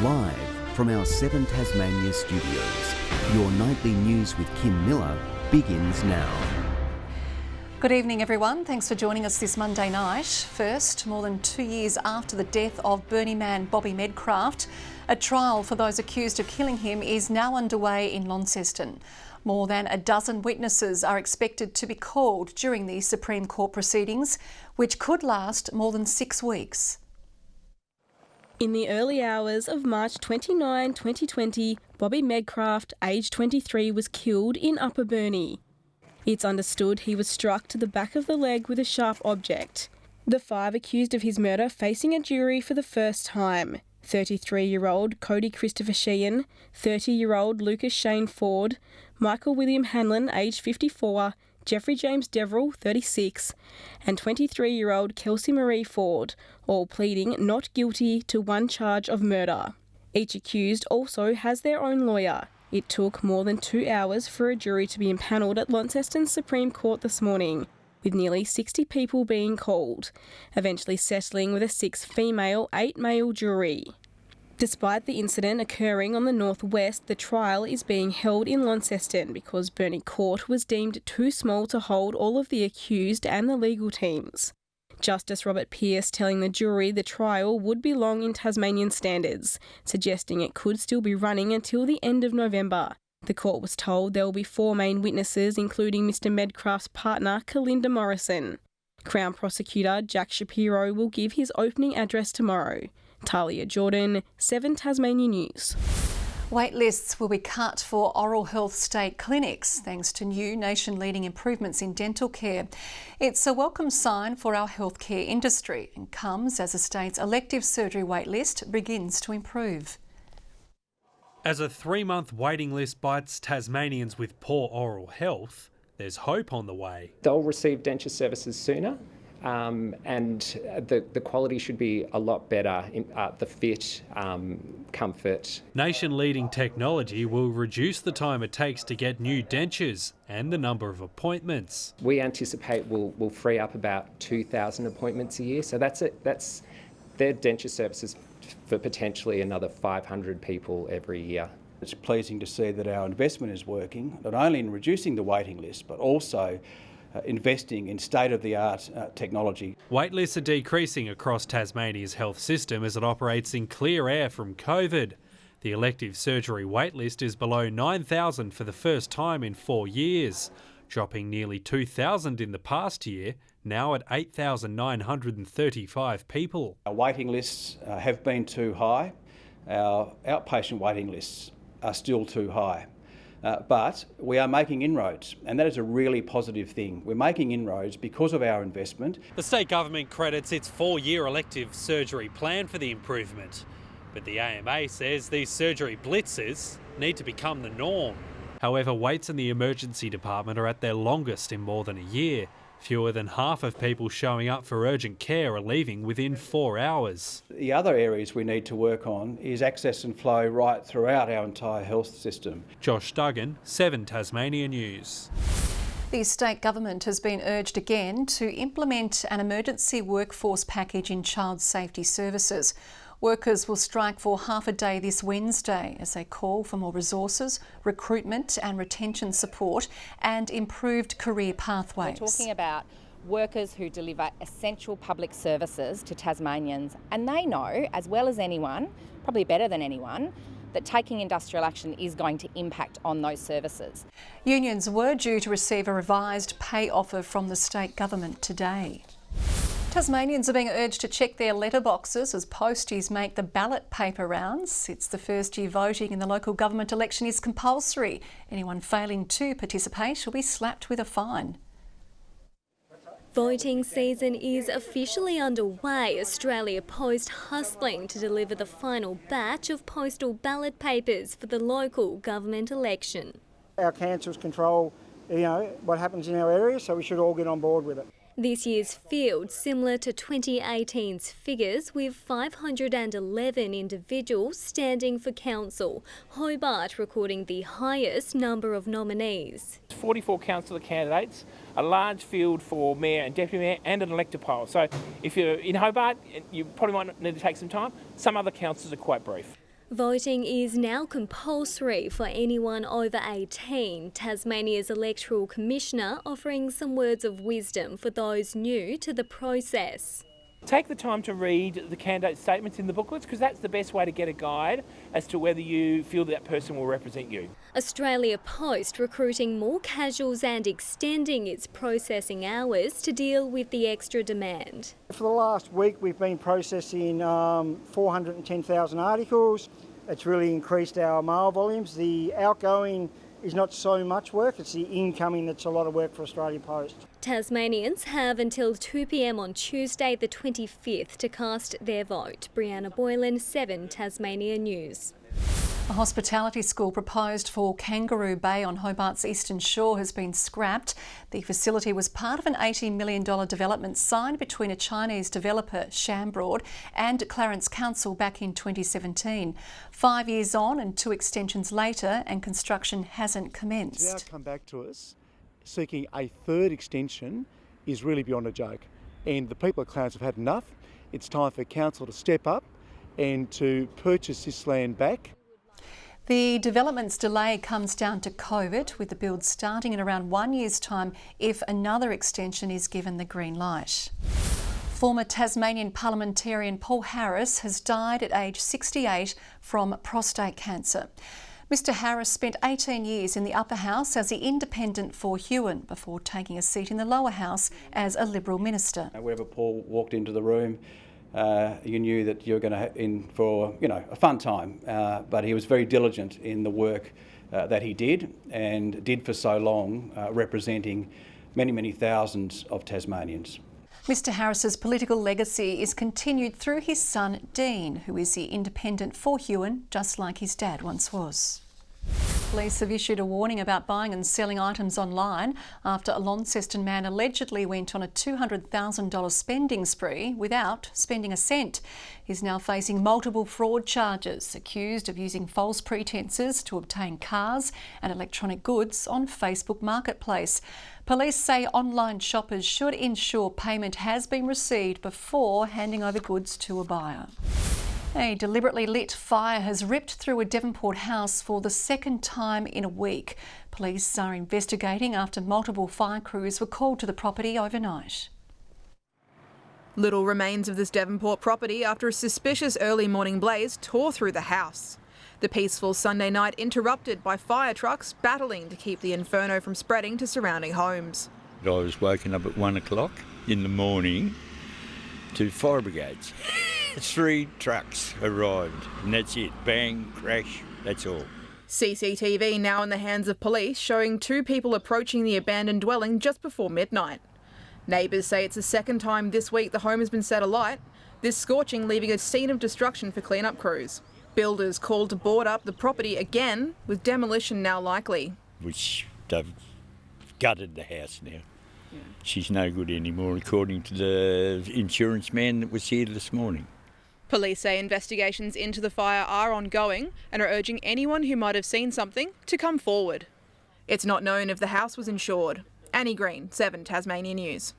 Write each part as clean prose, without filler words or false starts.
Live from our 7 Tasmania studios, your nightly news with Kim Miller begins now. Good evening everyone, thanks for joining us this Monday night. First, more than 2 years after the death of Burnie man Bobby Medcraft, a trial for those accused of killing him is now underway in Launceston. More than a dozen witnesses are expected to be called during the Supreme Court proceedings, which could last more than 6 weeks. In the early hours of March 29, 2020, Bobby Medcraft, aged 23, was killed in Upper Burnie. It's understood he was struck to the back of the leg with a sharp object. The 5 accused of his murder facing a jury for the first time: 33-year-old Cody Christopher Sheehan, 30-year-old Lucas Shane Ford, Michael William Hanlon, aged 54, Jeffrey James Deverell, 36, and 23-year-old Kelsey Marie Ford, all pleading not guilty to one charge of murder. Each accused also has their own lawyer. It took more than 2 hours for a jury to be impanelled at Launceston Supreme Court this morning, with nearly 60 people being called, eventually settling with a 6 female, 8 male jury. Despite the incident occurring on the northwest, the trial is being held in Launceston because Burnie Court was deemed too small to hold all of the accused and the legal teams. Justice Robert Pearce telling the jury the trial would be long in Tasmanian standards, suggesting it could still be running until the end of November. The court was told there will be 4 main witnesses, including Mr Medcraft's partner, Kalinda Morrison. Crown Prosecutor Jack Shapiro will give his opening address tomorrow. Talia Jordan, 7 Tasmania News. Wait lists will be cut for oral health state clinics thanks to new nation-leading improvements in dental care. It's a welcome sign for our healthcare industry and comes as the state's elective surgery wait list begins to improve. As a 3-month waiting list bites Tasmanians with poor oral health, there's hope on the way. They'll receive denture services sooner. And the quality should be a lot better, the fit, comfort. Nation-leading technology will reduce the time it takes to get new dentures and the number of appointments. We anticipate we'll free up about 2,000 appointments a year, so that's their denture services for potentially another 500 people every year. It's pleasing to see that our investment is working, not only in reducing the waiting list, but also investing in state-of-the-art technology. Waitlists are decreasing across Tasmania's health system as it operates in clear air from COVID. The elective surgery waitlist is below 9,000 for the first time in 4 years, dropping nearly 2,000 in the past year, now at 8,935 people. Our waiting lists have been too high. Our outpatient waiting lists are still too high. But we are making inroads, and that is a really positive thing. We're making inroads because of our investment. The state government credits its 4-year elective surgery plan for the improvement, but the AMA says these surgery blitzes need to become the norm. However, waits in the emergency department are at their longest in more than a year. Fewer than half of people showing up for urgent care are leaving within 4 hours. The other areas we need to work on is access and flow right throughout our entire health system. Josh Duggan, 7 Tasmania News. The state government has been urged again to implement an emergency workforce package in child safety services. Workers will strike for half a day this Wednesday as they call for more resources, recruitment and retention support and improved career pathways. We're talking about workers who deliver essential public services to Tasmanians, and they know, as well as anyone, probably better than anyone, that taking industrial action is going to impact on those services. Unions were due to receive a revised pay offer from the state government today. Tasmanians are being urged to check their letterboxes as posties make the ballot paper rounds. It's the first year voting in the local government election is compulsory. Anyone failing to participate will be slapped with a fine. Voting season is officially underway. Australia Post hustling to deliver the final batch of postal ballot papers for the local government election. Our councils control, what happens in our area, so we should all get on board with it. This year's field similar to 2018's figures, with 511 individuals standing for council, Hobart recording the highest number of nominees. 44 councillor candidates, a large field for mayor and deputy mayor and an elector poll. So if you're in Hobart, you probably might need to take some time. Some other councils are quite brief. Voting is now compulsory for anyone over 18, Tasmania's Electoral Commissioner offering some words of wisdom for those new to the process. Take the time to read the candidate statements in the booklets, because that's the best way to get a guide as to whether you feel that person will represent you. Australia Post recruiting more casuals and extending its processing hours to deal with the extra demand. For the last week we've been processing 410,000 articles. It's really increased our mail volumes. The outgoing is not so much work, it's the incoming that's a lot of work for Australia Post. Tasmanians have until 2 p.m. on Tuesday the 25th to cast their vote. Brianna Boylan, 7 Tasmania News. A hospitality school proposed for Kangaroo Bay on Hobart's eastern shore has been scrapped. The facility was part of an $80 million development signed between a Chinese developer, Shambroad, and Clarence Council back in 2017. 5 years on and 2 extensions later, and construction hasn't commenced. To now come back to us seeking a third extension is really beyond a joke. And the people at Clarence have had enough. It's time for Council to step up and to purchase this land back. The development's delay comes down to COVID, with the build starting in around 1 year's time if another extension is given the green light. Former Tasmanian parliamentarian Paul Harris has died at age 68 from prostate cancer. Mr Harris spent 18 years in the upper house as the independent for Huon before taking a seat in the lower house as a Liberal minister. Whenever Paul walked into the room, you knew that you were going to in for a fun time, but he was very diligent in the work that he did and did for so long, representing many thousands of Tasmanians. Mr Harris's political legacy is continued through his son Dean, who is the independent for Huon, just like his dad once was. Police have issued a warning about buying and selling items online after a Launceston man allegedly went on a $200,000 spending spree without spending a cent. He's now facing multiple fraud charges, accused of using false pretences to obtain cars and electronic goods on Facebook Marketplace. Police say online shoppers should ensure payment has been received before handing over goods to a buyer. A deliberately lit fire has ripped through a Davenport house for the second time in a week. Police are investigating after multiple fire crews were called to the property overnight. Little remains of this Davenport property after a suspicious early morning blaze tore through the house. The peaceful Sunday night interrupted by fire trucks battling to keep the inferno from spreading to surrounding homes. I was woken up at 1 o'clock in the morning to fire brigades. 3 trucks arrived and that's it. Bang, crash, that's all. CCTV now in the hands of police showing 2 people approaching the abandoned dwelling just before midnight. Neighbours say it's the second time this week the home has been set alight, this scorching leaving a scene of destruction for clean-up crews. Builders called to board up the property again, with demolition now likely. Which they've gutted the house now. Yeah. She's no good anymore, according to the insurance man that was here this morning. Police say investigations into the fire are ongoing and are urging anyone who might have seen something to come forward. It's not known if the house was insured. Annie Green, 7 Tasmania News.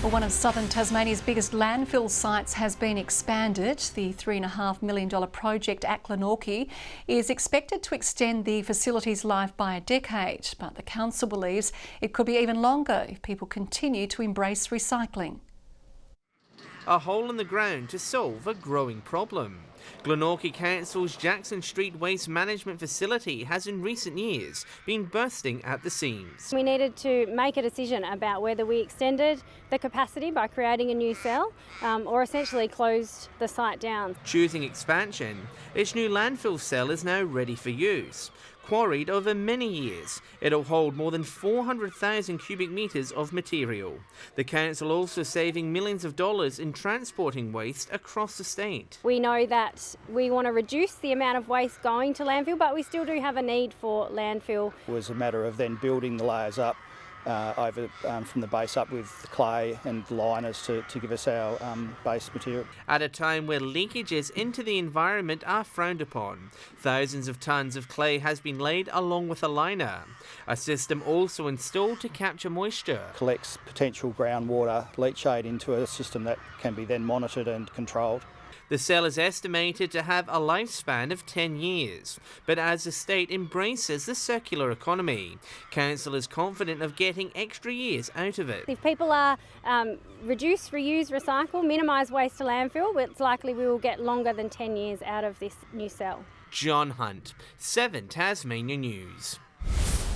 Well, one of southern Tasmania's biggest landfill sites has been expanded. The $3.5 million project at Glenorchy is expected to extend the facility's life by a decade, but the council believes it could be even longer if people continue to embrace recycling. A hole in the ground to solve a growing problem. Glenorchy Council's Jackson Street Waste Management Facility has in recent years been bursting at the seams. We needed to make a decision about whether we extended the capacity by creating a new cell or essentially closed the site down. Choosing expansion, its new landfill cell is now ready for use. Quarried over many years, it'll hold more than 400,000 cubic metres of material. The council also saving millions of dollars in transporting waste across the state. We know that we want to reduce the amount of waste going to landfill, but we still do have a need for landfill. It was a matter of then building the layers up from the base up with clay and liners to give us our base material. At a time where leakages into the environment are frowned upon, thousands of tonnes of clay has been laid along with a liner. A system also installed to capture moisture. Collects potential groundwater leachate into a system that can be then monitored and controlled. The cell is estimated to have a lifespan of 10 years, but as the state embraces the circular economy, council is confident of getting extra years out of it. If people are reduce, reuse, recycle, minimise waste to landfill, it's likely we will get longer than 10 years out of this new cell. John Hunt, 7 Tasmania News.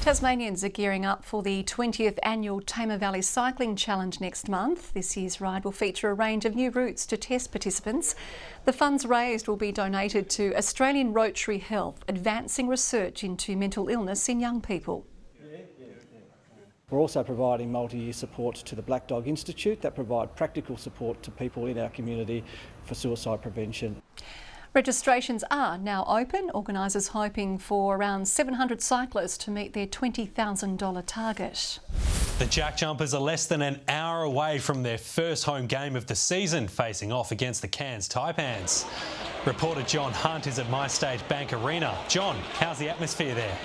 Tasmanians are gearing up for the 20th annual Tama Valley Cycling Challenge next month. This year's ride will feature a range of new routes to test participants. The funds raised will be donated to Australian Rotary Health, advancing research into mental illness in young people. We're also providing multi-year support to the Black Dog Institute that provide practical support to people in our community for suicide prevention. Registrations are now open, organisers hoping for around 700 cyclists to meet their $20,000 target. The Jack Jumpers are less than an hour away from their first home game of the season, facing off against the Cairns Taipans. Reporter John Hunt is at MyState Bank Arena. John, how's the atmosphere there?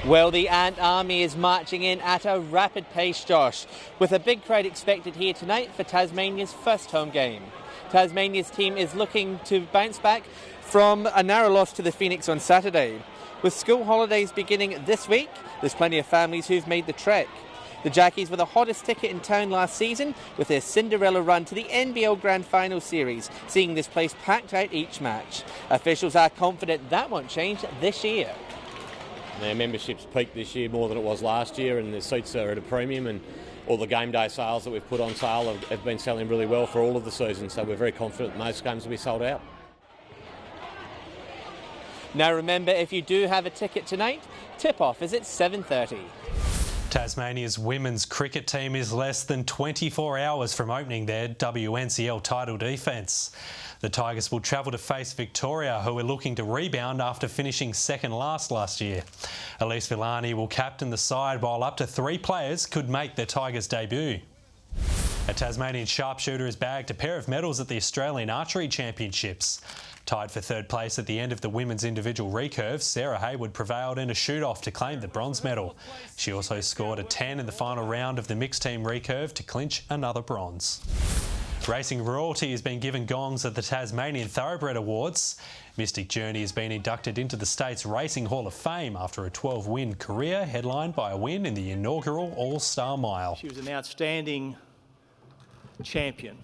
Well, the Ant Army is marching in at a rapid pace, Josh, with a big crowd expected here tonight for Tasmania's first home game. Tasmania's team is looking to bounce back from a narrow loss to the Phoenix on Saturday. With school holidays beginning this week, there's plenty of families who've made the trek. The Jackies were the hottest ticket in town last season with their Cinderella run to the NBL Grand Final Series, seeing this place packed out each match. Officials are confident that won't change this year. Their membership's peaked this year more than it was last year, and the seats are at a premium, and all the game day sales that we've put on sale have been selling really well for all of the season, so we're very confident most games will be sold out. Now remember, if you do have a ticket tonight, tip-off is at 7:30. Tasmania's women's cricket team is less than 24 hours from opening their WNCL title defence. The Tigers will travel to face Victoria, who are looking to rebound after finishing second last year. Elise Villani will captain the side, while up to 3 players could make their Tigers debut. A Tasmanian sharpshooter has bagged a pair of medals at the Australian Archery Championships. Tied for third place at the end of the women's individual recurve, Sarah Hayward prevailed in a shoot-off to claim the bronze medal. She also scored a 10 in the final round of the mixed team recurve to clinch another bronze. Racing royalty has been given gongs at the Tasmanian Thoroughbred Awards. Mystic Journey has been inducted into the state's Racing Hall of Fame after a 12-win career, headlined by a win in the inaugural All-Star Mile. She was an outstanding champion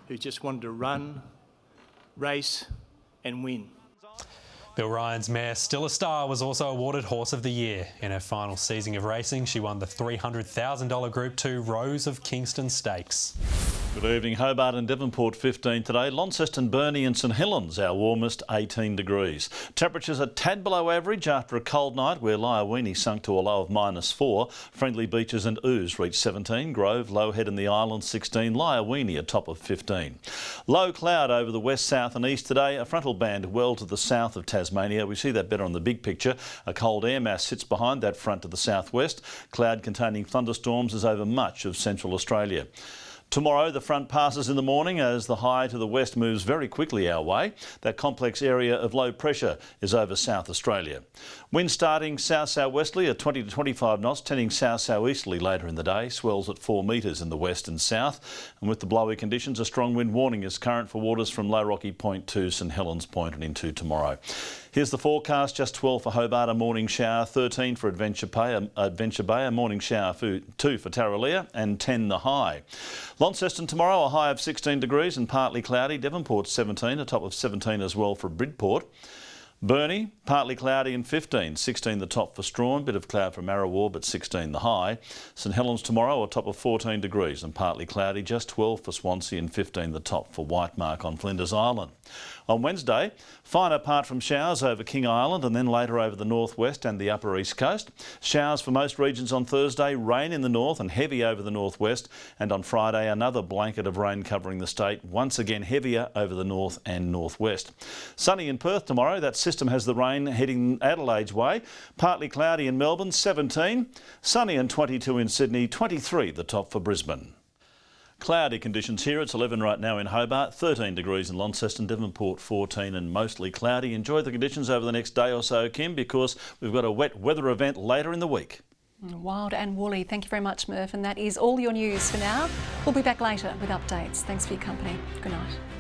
who just wanted to run, race and win. Bill Ryan's mare Still a Star was also awarded Horse of the Year. In her final season of racing, she won the $300,000 Group 2 Rose of Kingston Stakes. Good evening. Hobart and Davenport 15 today. Launceston, Burnie and St Helens our warmest 18 degrees. Temperatures a tad below average after a cold night where Liaweenie sunk to a low of -4. Friendly Beaches and Ouse reached 17. Grove, Lowhead and the Islands 16. Liaweenie a top of 15. Low cloud over the west, south and east today. A frontal band well to the south of Tasmania. We see that better on the big picture. A cold air mass sits behind that front to the southwest. Cloud containing thunderstorms is over much of central Australia. Tomorrow the front passes in the morning as the high to the west moves very quickly our way. That complex area of low pressure is over South Australia. Wind starting south-southwesterly at 20 to 25 knots, tending south-southeasterly later in the day. Swells at 4 metres in the west and south. And with the blowy conditions, a strong wind warning is current for waters from Low Rocky Point to St Helens Point and into tomorrow. Here's the forecast. Just 12 for Hobart, a morning shower. 13 for Adventure Bay, a morning shower. 2 for Tarraleah and 10 the high. Launceston tomorrow, a high of 16 degrees and partly cloudy. Devonport 17, a top of 17 as well for Bridport. Burnie, partly cloudy and 15. 16 the top for Strawn, bit of cloud for Marrawar but 16 the high. St Helens tomorrow, a top of 14 degrees and partly cloudy. Just 12 for Swansea and 15 the top for Whitemark on Flinders Island. On Wednesday, fine apart from showers over King Island and then later over the northwest and the upper east coast. Showers for most regions on Thursday, rain in the north and heavy over the northwest. And on Friday, another blanket of rain covering the state, once again heavier over the north and northwest. Sunny in Perth tomorrow. That system has the rain heading Adelaide's way. Partly cloudy in Melbourne, 17. Sunny and 22 in Sydney, 23 the top for Brisbane. Cloudy conditions here. It's 11 right now in Hobart, 13 degrees in Launceston, Devonport 14 and mostly cloudy. Enjoy the conditions over the next day or so, Kim, because we've got a wet weather event later in the week. Wild and woolly. Thank you very much, Murph. And that is all your news for now. We'll be back later with updates. Thanks for your company. Good night.